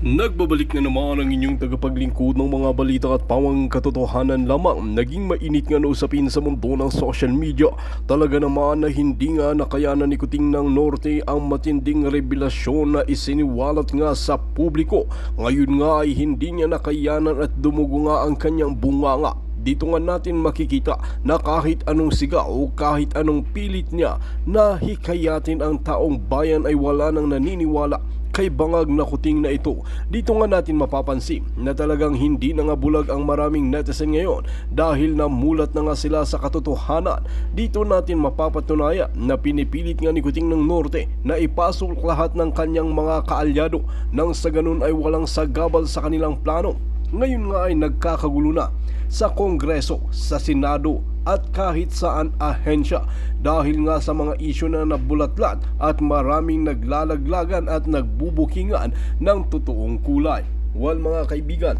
Nagbabalik na naman ang inyong tagapaglingkod ng mga balita at pawang katotohanan lamang. Naging mainit nga na usapin sa mundo ng social media. Talaga naman na hindi nga nakayanan ni Kuting ng Norte ang matinding revelasyon na isiniwalat nga sa publiko. Ngayon nga ay hindi niya nakayanan at dumugo nga ang kanyang bunganga. Dito nga natin makikita na kahit anong siga o kahit anong pilit niya na hikayatin ang taong bayan ay wala nang naniniwala kay bangag na Kuting na ito. Dito nga natin mapapansin na talagang hindi na nga bulag ang maraming netizen ngayon dahil namulat na nga sila sa katotohanan. Dito natin mapapatunayan na pinipilit nga ni Kuting ng Norte na ipasok lahat ng kanyang mga kaalyado nang sa ganun ay walang sagabal sa kanilang plano. Ngayon nga ay nagkakagulo na sa Kongreso, sa Senado at kahit saan ahensya dahil nga sa mga isyu na nabulatlat at maraming naglalaglagan at nagbubukingan ng totoong kulay. Well mga kaibigan,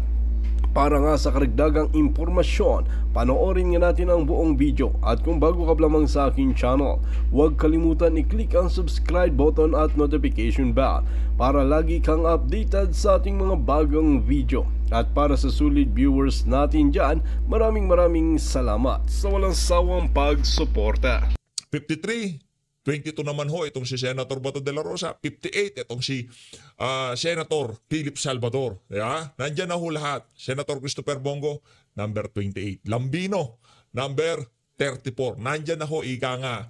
para nga sa karagdagang impormasyon, panoorin nga natin ang buong video. At kung bago ka lamang sa aking channel, huwag kalimutan i-click ang subscribe button at notification bell para lagi kang updated sa ating mga bagong video. At para sa solid viewers natin dyan, maraming salamat sa walang sawang pagsuporta. 53, 22 naman ho itong si Senator Bato de la Rosa, 58 itong si Senator Philip Salvador. Yeah? Nandyan na ho lahat. Senator Christopher Bongo, number 28. Lambino, number 34. Nandyan na ho, ika nga,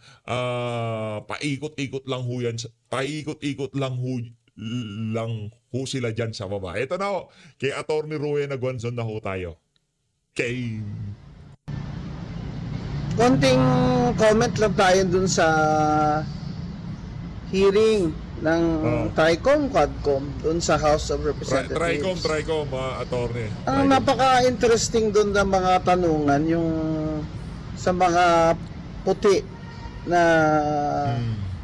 paikot-ikot lang ho yan. Paikot-ikot lang ho sila dyan sa baba. Ito na ho, kay Atty. Rowena Guanzon na ho tayo. Kay... Konting comment lang tayo dun sa hearing ng TRICOM, QUADCOM dun sa House of Representatives. TRICOM, attorney. Ang napaka-interesting dun ng mga tanungan, yung sa mga puti na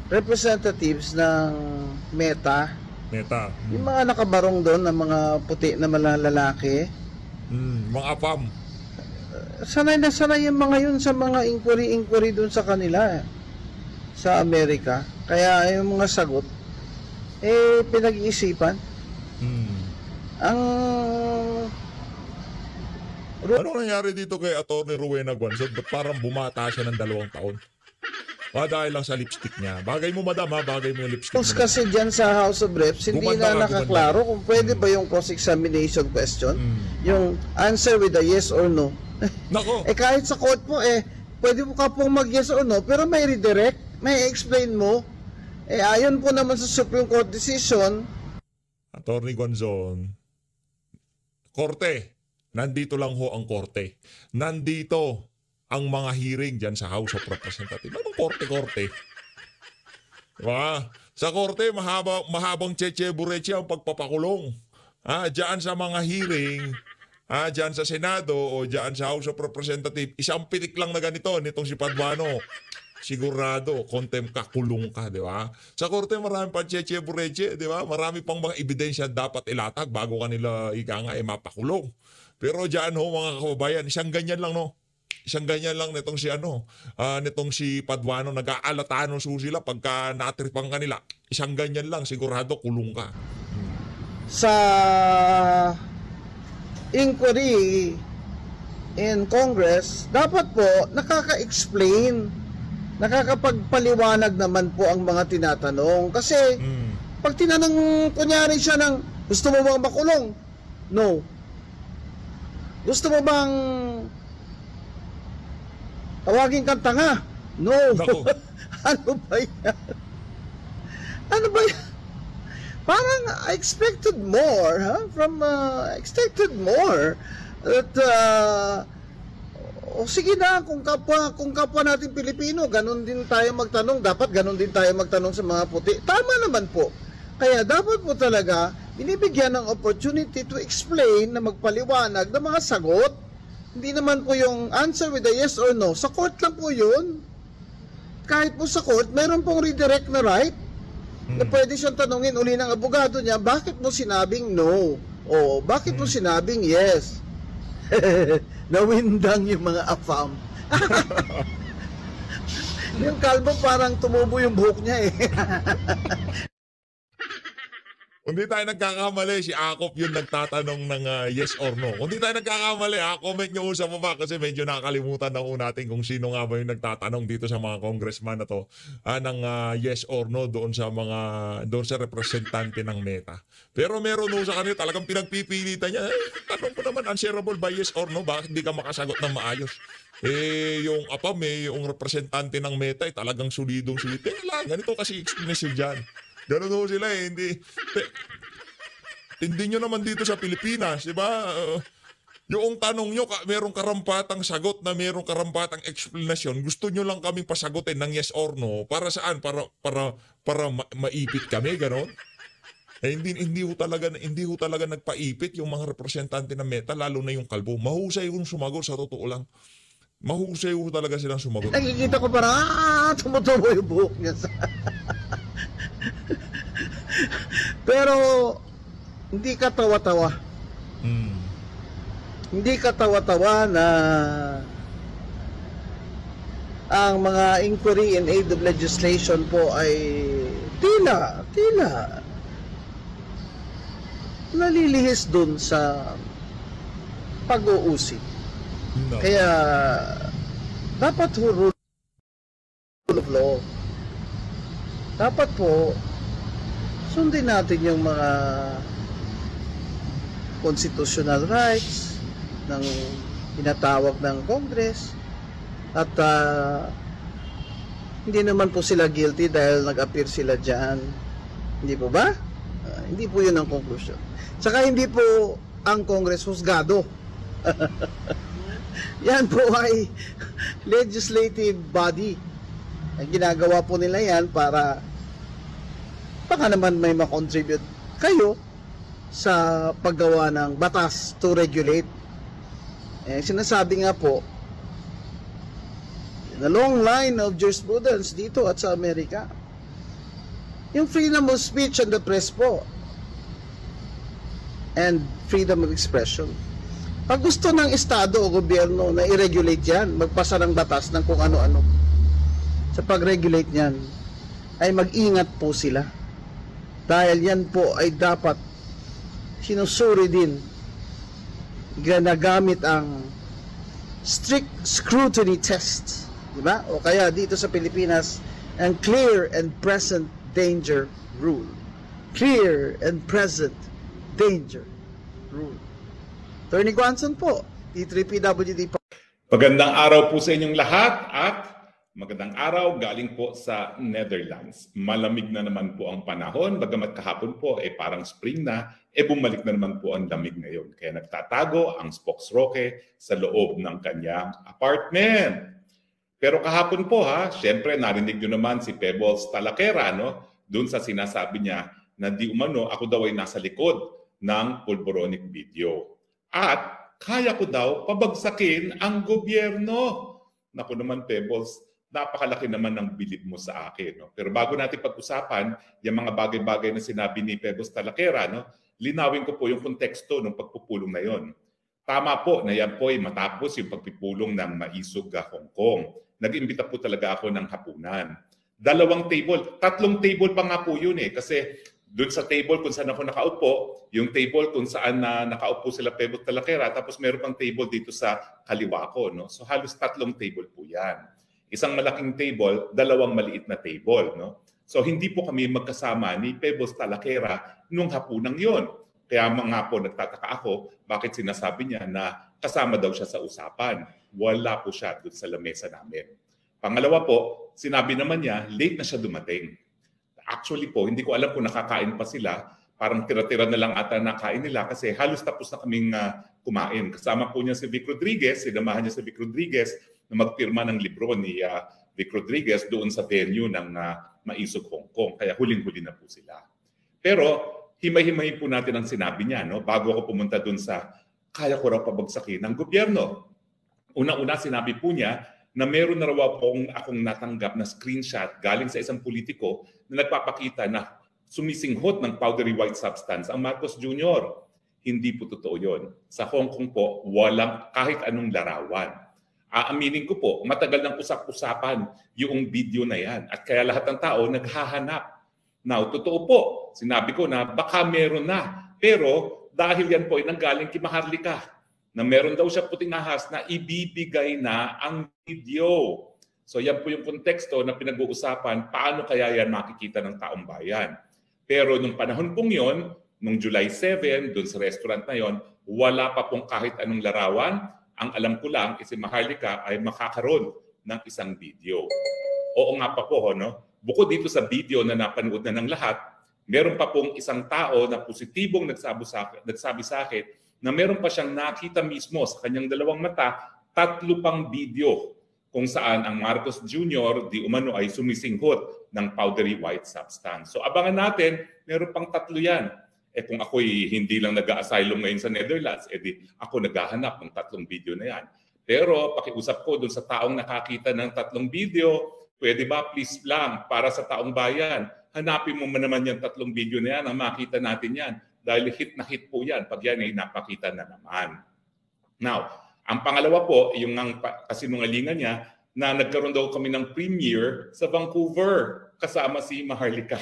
representatives ng Meta. Yung mga nakabarong doon ng mga puti na lalaki. Mga APAM. Sanay na sanay yung mga yun sa mga inquiry dun sa kanila sa Amerika. Kaya yung mga sagot pinag-iisipan. Ano nangyari dito kay Atty. Rowena Guanzon? Ba't parang bumata siya ng 2 taon? Dahil lang sa lipstick niya. Bagay mo madam ha, bagay mo yung lipstick mo. Kasi dyan sa House of Reps, hindi na nakaklaro kung pwede ba yung cross-examination question, yung answer with a yes or no. Nako. Kahit sa court po, pwede mo ka pong mag-yes or no, pero may redirect, may explain mo. Ayon po naman sa Supreme Court decision. Atty. Guanzon, korte, nandito lang ho ang korte. Nandito ang mga hearing dyan sa House of Representatives. Anong korte-korte? Diba? Sa korte, mahabang cheche-bureche ang pagpapakulong. Diyan sa mga hearing, diyan sa Senado o diyan sa House of Representatives, isang pitik lang na ganito nitong si Paduano. Sigurado, contempt ka, kulong ka, di ba? Sa korte, marami pang cheche-bureche, di ba? Marami pang mga ebidensya dapat ilatag bago kanila mapakulong. Pero diyan ho, mga kababayan, isang ganyan lang, no? Isang ganyan lang nitong si nitong si Paduano, nag-aalatanos sila pagka natripang kanila. Isang ganyan lang, sigurado kulong ka. Sa inquiry in Congress, dapat po nakaka-explain, nakakapagpaliwanag naman po ang mga tinatanong. Kasi pag tinanong kunyari siya ng, gusto mo bang makulong? No. Gusto mo bang tawagin kang tanga? No. Ano ba yan? Ano ba yan? Parang I expected more, expected more. At, sige na, kung kapwa natin Pilipino, ganun din tayo magtanong. Dapat ganun din tayo magtanong sa mga puti. Tama naman po. Kaya dapat po talaga, binibigyan ng opportunity to explain, na magpaliwanag ng mga sagot. Hindi naman po yung answer with a yes or no. Sa court lang po yun. Kahit po sa court, meron pong redirect na right na pwede siyang tanungin uli ng abogado niya, bakit mo sinabing no? O bakit mo sinabing yes? Nawindang yung mga afam. Yung kalbo parang tumubo yung buhok niya Kung di tayo nagkakamali, si Akop yung nagtatanong ng yes or no. Kung di tayo nagkakamali, comment nyo sa baba kasi medyo nakakalimutan na po natin kung sino nga ba yung nagtatanong dito sa mga congressman na to ng yes or no doon sa representante ng Meta. Pero meron no sa kanila talagang pinagpipilitan niya. Tanong ko naman, answerable ba yes or no? Bakit hindi ka makasagot ng maayos? Yung yung representante ng Meta talagang solidong solid. Teka lang, ganito kasi explanation dyan. Ganun ho sila hindi nyo naman dito sa Pilipinas, di ba? Yung tanong nyo, merong karampatang sagot na merong karampatang explanation. Gusto nyo lang kaming pasagutin ng yes or no. Para saan? Para maipit kami, ganon? Hindi ho talaga nagpaipit yung mga representante ng Meta, lalo na yung kalbo. Mahusay yung sumagot sa totoo lang. Mahusay ho talaga silang sumagot. Nakikita ko parang tumutubo yung buhok niya sa... Pero hindi ka tawa-tawa. Hindi ka tawa-tawa na ang mga inquiry in aid of legislation po ay tila nalilihis dun sa pag-uusig. No. Kaya dapat rule of law. Dapat po sundin natin yung mga constitutional rights ng tinatawag ng Congress at hindi naman po sila guilty dahil nag-appear sila dyan. Hindi po ba? Hindi po yun ang conclusion. Saka hindi po ang Congress husgado. Yan po ay legislative body. Ang ginagawa po nila yan para baka naman may makontribute kayo sa paggawa ng batas to regulate. Sinasabi nga po, in a long line of jurisprudence dito at sa Amerika, yung freedom of speech and the press po, and freedom of expression. Pag gusto ng Estado o gobyerno na i-regulate yan, magpasa ng batas ng kung ano-ano, sa pag-regulate niyan, ay mag-ingat po sila. Dahil yan po ay dapat sinusuri din, ginagamit ang strict scrutiny test, di ba? O kaya dito sa Pilipinas, ang clear and present danger rule. Clear and present danger rule. Attorney Guanzon po, T3PWD po. Magandang araw po sa inyong lahat at magandang araw galing po sa Netherlands. Malamig na naman po ang panahon, bagamat kahapon po parang spring na, bumalik na naman po ang lamig ngayon. Kaya nagtatago ang Spokesroque sa loob ng kanyang apartment. Pero kahapon po syempre narinig nyo naman si Pebbles Talakera, doon sa sinasabi niya na di umano ako daw ay nasa likod ng pulboronic video. At kaya ko daw pabagsakin ang gobyerno. Naku naman Pebbles, napakalaki naman ng bilib mo sa akin. Pero bago natin pag-usapan yung mga bagay-bagay na sinabi ni Pebbles Talakera, linawin ko po yung konteksto ng pagpupulong na yon. Tama po na yan po ay matapos yung pagpupulong ng Maisog Hong Kong. Nag-imbita po talaga ako ng hapunan. 2 table, 3 table pa nga po yun kasi doon sa table kung saan ako nakaupo, yung table kung saan nakaupo sila Pebbles Talakera, tapos meron pang table dito sa kaliwa ko. So halos 3 table po yan. Isang malaking table, 2 maliit na table. So hindi po kami magkasama ni Pebbles Talakera nung hapunang yon. Kaya mga po nagtataka ako bakit sinasabi niya na kasama daw siya sa usapan. Wala po siya doon sa lamesa namin. Pangalawa po, sinabi naman niya late na siya dumating. Actually po, hindi ko alam kung nakakain pa sila. Parang tira-tira na lang ata nakain nila kasi halos tapos na kaming kumain. Kasama po niya si Vic Rodriguez, sinamahan niya si Vic Rodriguez na magpirma ng libro ni Vic Rodriguez doon sa venue ng Maisog Hong Kong. Kaya huling-huli na po sila. Pero himay-himayin po natin ang sinabi niya bago ako pumunta doon sa kaya ko raw pabagsakin ng gobyerno. Una-una sinabi po niya na meron na raw akong natanggap na screenshot galing sa isang politiko na nagpapakita na sumisinghot ng powdery white substance ang Marcos Jr. Hindi po totoo yun. Sa Hong Kong po, walang kahit anong larawan. Aaminin ko po, matagal nang usap-usapan yung video na yan. At kaya lahat ng tao naghahanap Now, totoo po, sinabi ko na baka meron na. Pero dahil yan po ay nanggaling kay Maharlika, na meron daw siya puting ahas na ibibigay na ang video. So yan po yung konteksto na pinag-uusapan, paano kaya yan makikita ng taong bayan. Pero nung panahon pong yon, nung July 7, dun sa restaurant na yon, wala pa pong kahit anong larawan. Ang alam ko lang, si Maharlika ay makakaroon ng isang video. Oo nga pa po, no? Bukod dito sa video na napanood na ng lahat, meron pa pong isang tao na positibong nagsabi sa akin na meron pa siyang nakita mismo sa kanyang dalawang mata, 3 pang video kung saan ang Marcos Jr. di umano ay sumisinghot ng powdery white substance. So abangan natin, meron pang 3 yan. Kung ako'y hindi lang nag-a-asylum ngayon sa Netherlands, di ako naghahanap ng 3 video na yan. Pero pakiusap ko dun sa taong nakakita ng 3 video, pwede ba please lang para sa taong bayan, hanapin mo naman yung 3 video na yan, ang makita natin yan. Dahil hit na hit po yan pag yan ay napakita na naman. Now, ang pangalawa po, yung kasinungalingan niya, na nagkaroon daw kami ng premiere sa Vancouver kasama si Maharlika.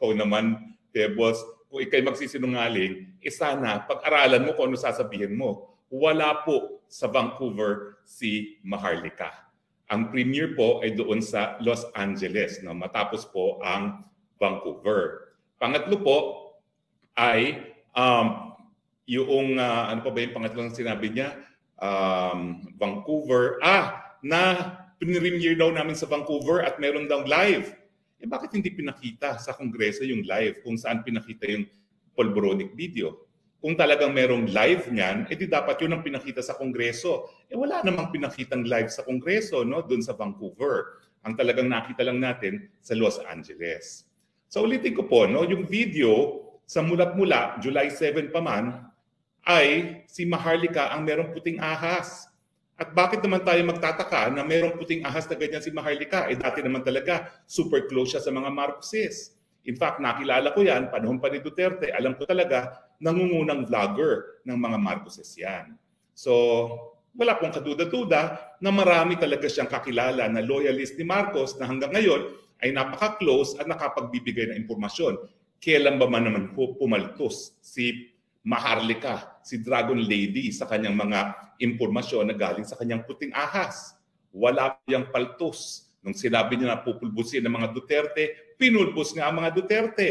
Ikaw naman, Tebos, kung ikay magsisinungaling, sana pag-aralan mo kung ano sasabihin mo. Wala po sa Vancouver si Maharlika. Ang premiere po ay doon sa Los Angeles, no? Matapos po ang Vancouver. Pangatlo po ay yung ano pa ba yung pangatlong sinabi niya? Vancouver. Na pinremiere daw namin sa Vancouver at meron daw live. Bakit hindi pinakita sa Kongreso yung live kung saan pinakita yung polboronic video? Kung talagang merong live niyan, di dapat yun ang pinakita sa Kongreso. Wala namang pinakitang live sa Kongreso, no? Doon sa Vancouver. Ang talagang nakita lang natin sa Los Angeles. So ulitin ko po, no? Yung video sa mulat-mula, July 7 pa man, ay si Maharlika ang merong puting ahas. At bakit naman tayo magtataka na merong puting ahas na ganyan si Maharlika? Dati naman talaga, super close siya sa mga Marcoses. In fact, nakilala ko yan, panahon pa ni Duterte, alam ko talaga, nangungunang vlogger ng mga Marcoses yan. So, wala pong kaduda-duda na marami talaga siyang kakilala na loyalist ni Marcos na hanggang ngayon ay napaka-close at nakapagbibigay ng impormasyon. Kailan ba man naman pumaltos si Maharlika, si Dragon Lady sa kanyang mga impormasyon na galing sa kanyang puting ahas? Wala piyang paltos. Nung sinabi niya na pupulbusin ng mga Duterte, pinulbos nga ang mga Duterte.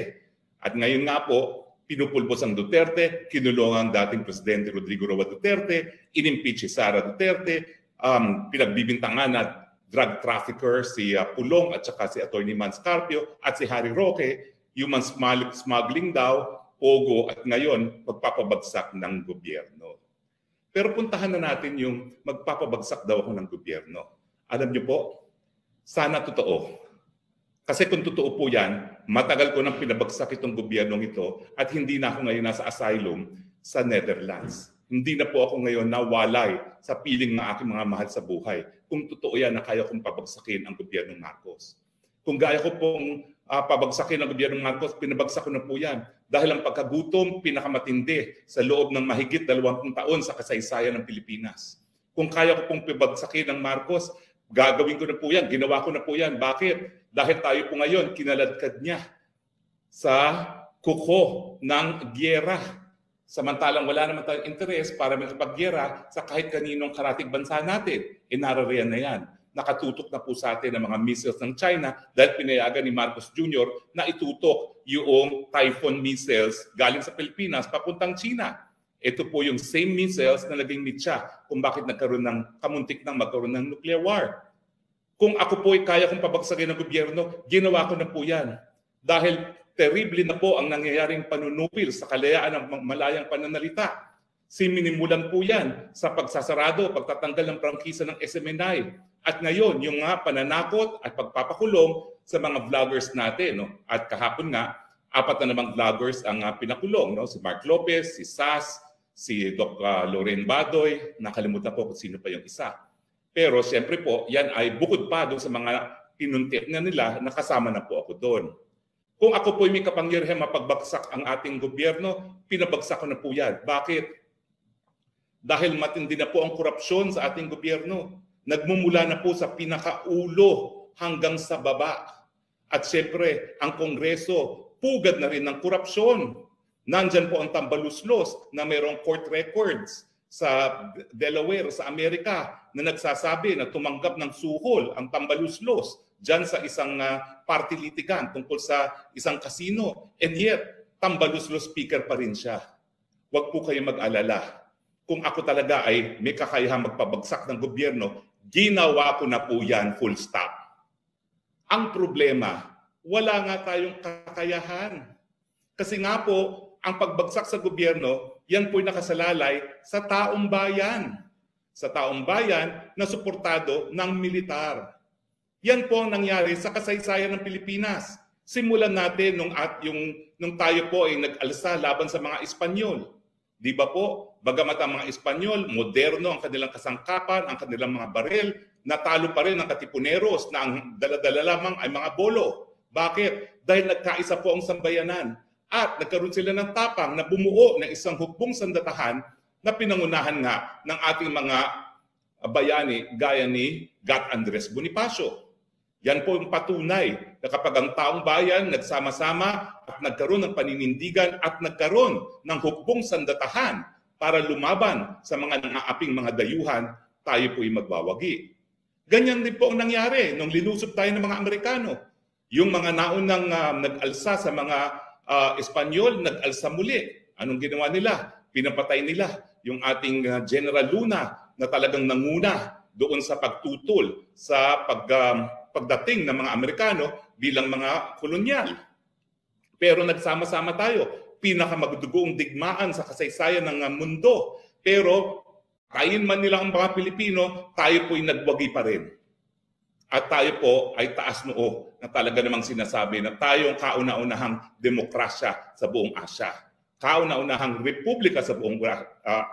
At ngayon nga po, pinupulbos ang Duterte, kinulong ang dating Presidente Rodrigo Roa Duterte, inimpeach si Sara Duterte, pinagbibintangan na drug trafficker si Pulong at saka si Atty. Manscarpio at si Harry Roque, human smuggling daw, pogo at ngayon magpapabagsak ng gobyerno. Pero puntahan na natin yung magpapabagsak daw ako ng gobyerno. Alam niyo po, sana totoo. Kasi kung totoo po yan, matagal ko nang pinabagsak itong gobyernong ito at hindi na ako ngayon nasa asylum sa Netherlands. Hindi na po ako ngayon nawalay sa piling ng aking mga mahal sa buhay. Kung totoo yan na kaya kong pabagsakin ang gobyernong Marcos. Kung gaya ko pong pabagsakin ang gobyernong Marcos, pinabagsak ko na po yan. Dahil ang pagkagutom, pinakamatindi sa loob ng mahigit 20 taon sa kasaysayan ng Pilipinas. Kung kaya ko pong pabagsakin ang Marcos, gagawin ko na po yan, ginawa ko na po yan. Bakit? Dahil tayo po ngayon, kinaladkad niya sa kuko ng gyera. Samantalang wala naman tayong interes para makipag-gyera sa kahit kaninong karatig bansa natin. Narariyan na yan. Nakatutok na po sa atin ang mga missiles ng China dahil pinayagan ni Marcos Jr. na itutok yung Typhoon missiles galing sa Pilipinas papuntang China. Ito po yung same missiles na naging mitya kung bakit nagkaroon ng kamuntik ng magkaroon ng nuclear war. Kung ako po ay kaya kong pabagsakin ng gobyerno, ginawa ko na po yan. Dahil terrible na po ang nangyayaring panunupil sa kalayaan ng malayang pananalita. Sinimulan po yan sa pagsasarado, pagtatanggal ng prangkisa ng SMNI. At ngayon, yung nga pananakot at pagpapakulong sa mga vloggers natin. No? At kahapon nga, 4 na namang vloggers ang pinakulong. No? Si Mark Lopez, si Sas, si Doc Lorraine Badoy, nakalimutan ko kung sino pa yung isa. Pero siyempre po, yan ay bukod pa doon sa mga pinuntit na nila, nakasama na po ako doon. Kung ako po may kapangyarihan mapagbagsak ang ating gobyerno, pinabagsak ko na po yan. Bakit? Dahil matindi na po ang korupsyon sa ating gobyerno. Nagmumula na po sa pinakaulo hanggang sa baba. At siyempre, ang Kongreso, pugad na rin ng korupsyon. Nandyan po ang tambaluslos na mayroong court records sa Delaware, sa Amerika, na nagsasabi na tumanggap ng suhol ang tambaluslos dyan sa isang party litigant tungkol sa isang casino. And yet, tambaluslos speaker pa rin siya. Huwag po kayo mag-alala. Kung ako talaga ay may kakayahang magpabagsak ng gobyerno, ginawa ko na po yan, full stop. Ang problema, wala nga tayong kakayahan. Kasi nga po, ang pagbagsak sa gobyerno, yan po'y nakasalalay sa taong bayan. Sa taong bayan na suportado ng militar. Yan po ang nangyari sa kasaysayan ng Pilipinas. Simulan natin nung tayo po ay nag-alsa laban sa mga Espanyol. Di ba po? Bagamat ang mga Espanyol, moderno ang kanilang kasangkapan, ang kanilang mga barel, natalo pa rin ang Katipuneros na ang dala-dala lamang ay mga bolo. Bakit? Dahil nagkaisa po ang sambayanan at nagkaroon sila ng tapang na bumuo ng isang hukbong sandatahan na pinangunahan nga ng ating mga bayani gaya ni Gat Andres Bonifacio. Yan po yung patunay na kapag ang taong bayan nagsama-sama at nagkaroon ng paninindigan at nagkaroon ng hukbong sandatahan para lumaban sa mga nangaaping mga dayuhan, tayo po'y magwawagi. Ganyan din po ang nangyari nung linusob tayo ng mga Amerikano. Yung mga naunang nag-alsa sa mga Espanyol, nag-alsa muli. Anong ginawa nila? Pinapatay nila yung ating General Luna na talagang nanguna doon sa pagtutol sa pagdating ng mga Amerikano bilang mga kolonyal. Pero nagsama-sama tayo. Pinakamagdugong digmaan sa kasaysayan ng mundo. Pero kain man nila ang mga Pilipino, tayo po'y nagwagi pa rin. At tayo po ay taas noo na talaga namang sinasabi na tayo ang kauna-unahang demokrasya sa buong Asya. Kauna-unahang republika sa buong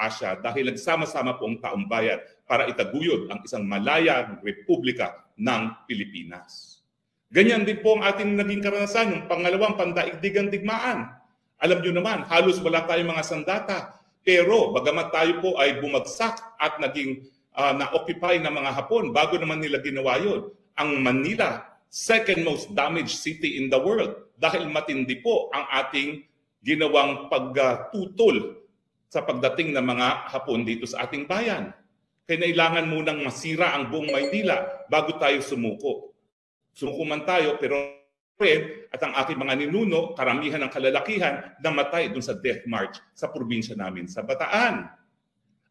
Asya dahil nagsama-sama po ang taong bayan para itaguyod ang isang malayang republika ng Pilipinas. Ganyan din po ang ating naging karanasan ng pangalawang pandaigdigang digmaan. Alam nyo naman, halos wala tayong mga sandata. Pero bagamat tayo po ay bumagsak at naging na-occupy ng mga Hapon bago naman nila ginawa yun, ang Manila, second most damaged city in the world dahil matindi po ang ating ginawang pagtutol sa pagdating ng mga Hapon dito sa ating bayan. Kailangan munang masira ang buong Maynila bago tayo sumuko. Sumuko man tayo pero at ang aking mga ninuno, karamihan ng kalalakihan, namatay dun sa death march sa probinsya namin sa Bataan.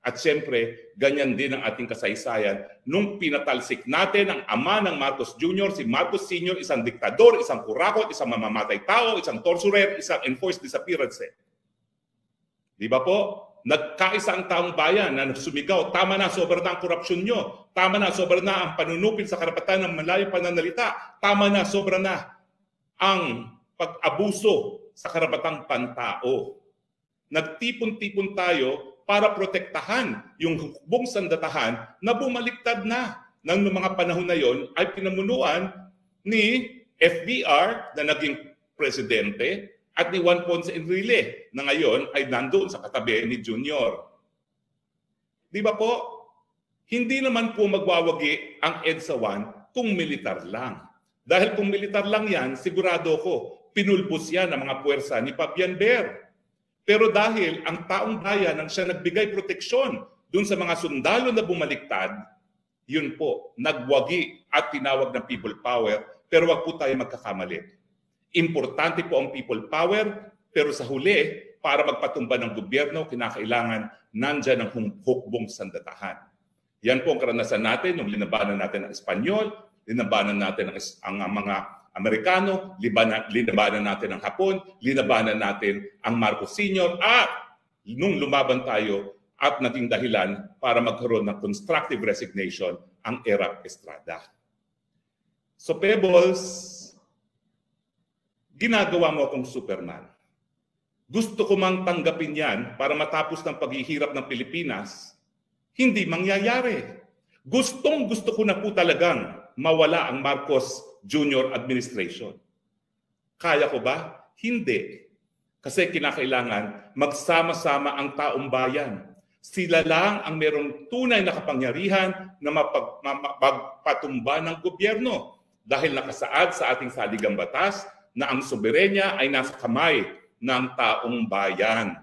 At siyempre, ganyan din ang ating kasaysayan nung pinatalsik natin ang ama ng Marcos Jr., si Marcos Sr., isang diktador, isang kurakot, isang mamamatay tao, isang torturer, isang enforced disappearance. Di ba po? Nagkaisa ang taong bayan na sumigaw, tama na, sobra na ang korupsyon nyo. Tama na, sobra na ang panunupil sa karapatan ng malayong pananalita. Tama na, sobra na ang pag-abuso sa karapatang pantao. Nagtipon-tipon tayo para protektahan yung hukbong sandatahan na bumaliktad na ng mga panahon na yon ay pinamunuan ni FBR na naging presidente at ni Juan Ponce Enrile na ngayon ay nandoon sa katabi ni Junior. Di ba po? Hindi naman po magwawagi ang EDSA 1 kung militar lang. Dahil kung militar lang yan, sigurado ko, pinulbos yan ng mga puwersa ni Fabian Ber. Pero dahil ang taong bayan ang siya nagbigay proteksyon dun sa mga sundalo na bumaliktad, yun po, nagwagi at tinawag ng people power, pero wag po tayo magkakamali. Importante po ang people power, pero sa huli, para magpatumba ng gobyerno, kinakailangan nandyan ang hukbong sandatahan. Yan po ang karanasan natin nung linabanan natin ang Espanyol, linabanan natin ang mga Amerikano, linabanan natin ang Hapon, linabanan natin ang Marcos Sr. at nung lumaban tayo at naging dahilan para magkaroon ng constructive resignation ang ERAP Estrada. So Pebbles, ginagawa mo akong Superman. Gusto ko mang tanggapin yan para matapos ng paghihirap ng Pilipinas, hindi mangyayari. Gusto ko na po talagang mawala ang Marcos Junior administration. Kaya ko ba? Hindi. Kasi kinakailangan magsama-sama ang taong bayan. Sila lang ang merong tunay na kapangyarihan na mapagpatumba ng gobyerno. dahil nakasaad sa ating saligang batas na ang soberenya ay nasa kamay ng taong bayan.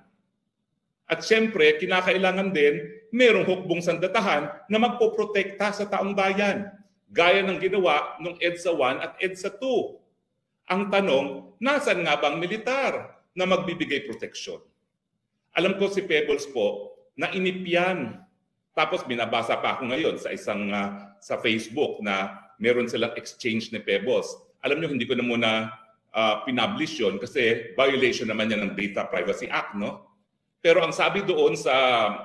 At siyempre, kinakailangan din merong hukbong sandatahan na magpoprotekta sa taong bayan, gaya ng ginawa ng EDSA 1 at EDSA 2. Ang tanong, nasan nga bang militar na magbibigay proteksyon? Alam ko si Pebbles po, nainip yan. Tapos binabasa pa ako ngayon sa sa Facebook na meron silang exchange ni Pebbles. Alam nyo, hindi ko na muna pinublish yun kasi violation naman yan ng Data Privacy Act, no? Pero ang sabi doon sa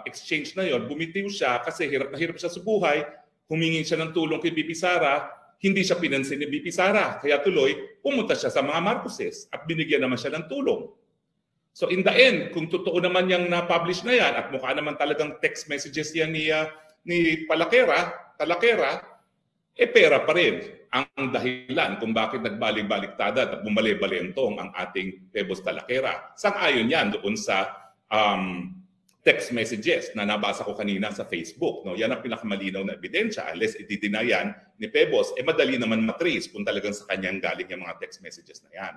exchange na yon, bumitiw siya kasi hirap na hirap siya sa buhay, humingi siya ng tulong kay BP Sara, hindi siya pinansin ni BP Sara. Kaya tuloy, pumunta siya sa mga Marcoses at binigyan naman siya ng tulong. So in the end, kung totoo naman yung na-publish na yan at mukha naman talagang text messages yan ni Talakera, pera pa rin ang dahilan kung bakit nagbalik-baliktada at bumali-balentong ang ating Pebbles Talakera. Sang-ayon yan doon sa text messages na nabasa ko kanina sa Facebook. No? Yan ang pinakamalinaw na ebidensya. Unless i-deny yan ni Pebbles, madali naman matrace kung talagang sa kanyang galing yung mga text messages na yan.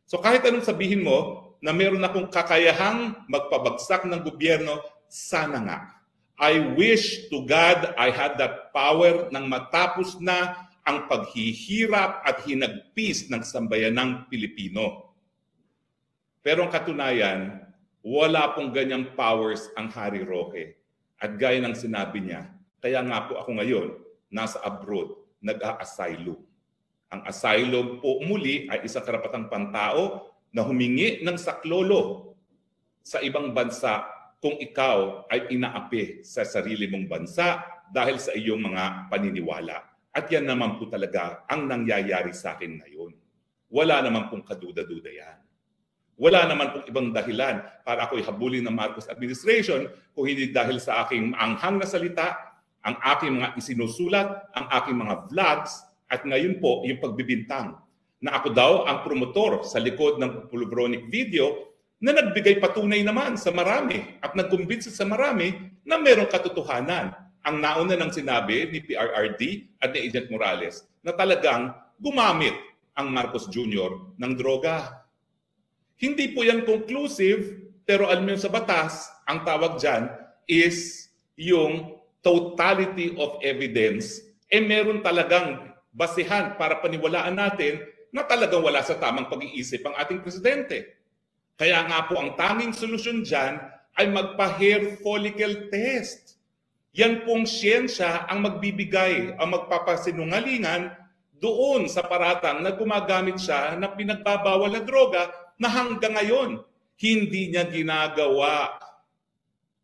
So kahit anong sabihin mo na meron akong kakayahang magpabagsak ng gobyerno, sana nga. I wish to God I had that power nang matapos na ang paghihirap at hinagpis ng sambayanang Pilipino. Pero ang katunayan, wala pong ganyang powers ang Harry Roque. At gaya ng sinabi niya, kaya nga po ako ngayon, nasa abroad, nag-a-asylum. Ang asylum po muli ay isang karapatang pantao na humingi ng saklolo sa ibang bansa kung ikaw ay inaapi sa sarili mong bansa dahil sa iyong mga paniniwala. At yan naman po talaga ang nangyayari sa akin ngayon. Wala naman pong kaduda-duda yan. Wala naman pong ibang dahilan para ako'y habulin ng Marcos administration kung hindi dahil sa aking maanghang na salita, ang aking mga isinusulat, ang aking mga vlogs, at ngayon po yung pagbibintang na ako daw ang promotor sa likod ng Pulbronic video na nagbigay patunay naman sa marami at nagkumbinsi sa marami na merong katotohanan. Ang nauna ng sinabi ni PRRD at ni Agent Morales na talagang gumamit ang Marcos Jr. ng droga. Hindi po yan conclusive, pero alam mo sa batas, ang tawag dyan is yung totality of evidence. Meron talagang basihan para paniwalaan natin na talagang wala sa tamang pag-iisip ang ating presidente. Kaya nga po ang tanging solusyon dyan ay magpa-hair follicle test. Yan pong siyensya ang magbibigay, ang magpapasinungalingan doon sa paratang na gumagamit siya na pinagbabawal na droga na hanggang ngayon hindi niya ginagawa.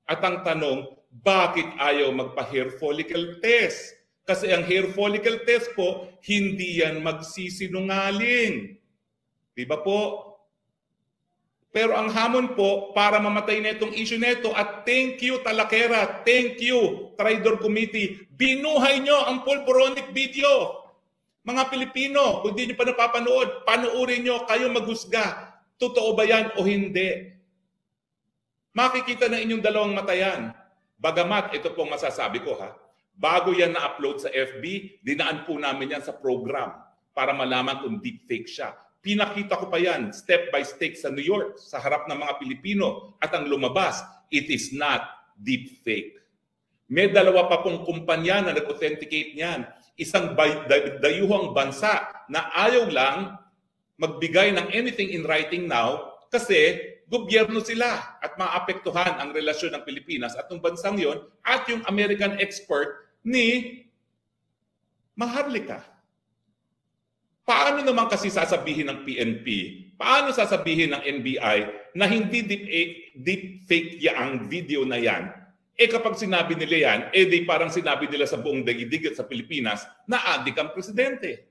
At ang tanong, bakit ayaw magpa-hair follicle test? Kasi ang hair follicle test po, hindi yan magsisinungaling. Diba po? Pero ang hamon po, para mamatay na itong issue na ito, at thank you Talakera, thank you Tridor Committee, binuhay nyo ang Pulbronic video. Mga Pilipino, kung di nyo pa napapanood, panoorin nyo, kayo maghusga. Totoo ba yan o hindi? Makikita na inyong dalawang matayan. Bagamat, ito pong masasabi ko ha, bago yan na-upload sa FB, dinaan po namin yan sa program para malaman kung deepfake siya. Pinakita ko pa yan step by step sa New York, sa harap ng mga Pilipino. At ang lumabas, it is not deepfake. May dalawa pa pong kumpanya na nag-authenticate niyan. Isang dayuhang bansa na ayaw lang magbigay ng anything in writing now kasi gobyerno sila at maapektuhan ang relasyon ng Pilipinas at ng bansang yon at yung American expert ni Maharlika. Paano naman kasi sasabihin ng PNP, paano sasabihin ng NBI na hindi deepfake ang video na yan? Kapag sinabi nila yan, di parang sinabi nila sa buong daigdig at sa Pilipinas na adik ang presidente.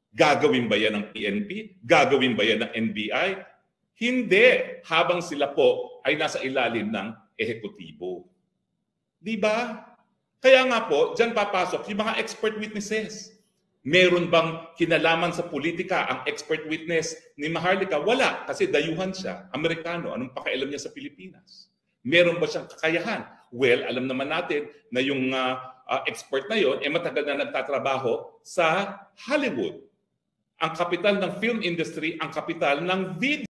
Gagawin ba yan ng PNP? Gagawin ba yan ng NBI? Hindi, habang sila po ay nasa ilalim ng ehekutibo. Di ba? Kaya nga po, dyan papasok yung mga expert witnesses. Meron bang kinalaman sa politika ang expert witness ni Maharlika? Wala, kasi dayuhan siya, Amerikano. Anong pakialam niya sa Pilipinas? Meron ba siyang kakayahan? Well, alam naman natin na yung expert na yon, matagal na nagtatrabaho sa Hollywood. Ang kapital ng film industry, ang kapital ng video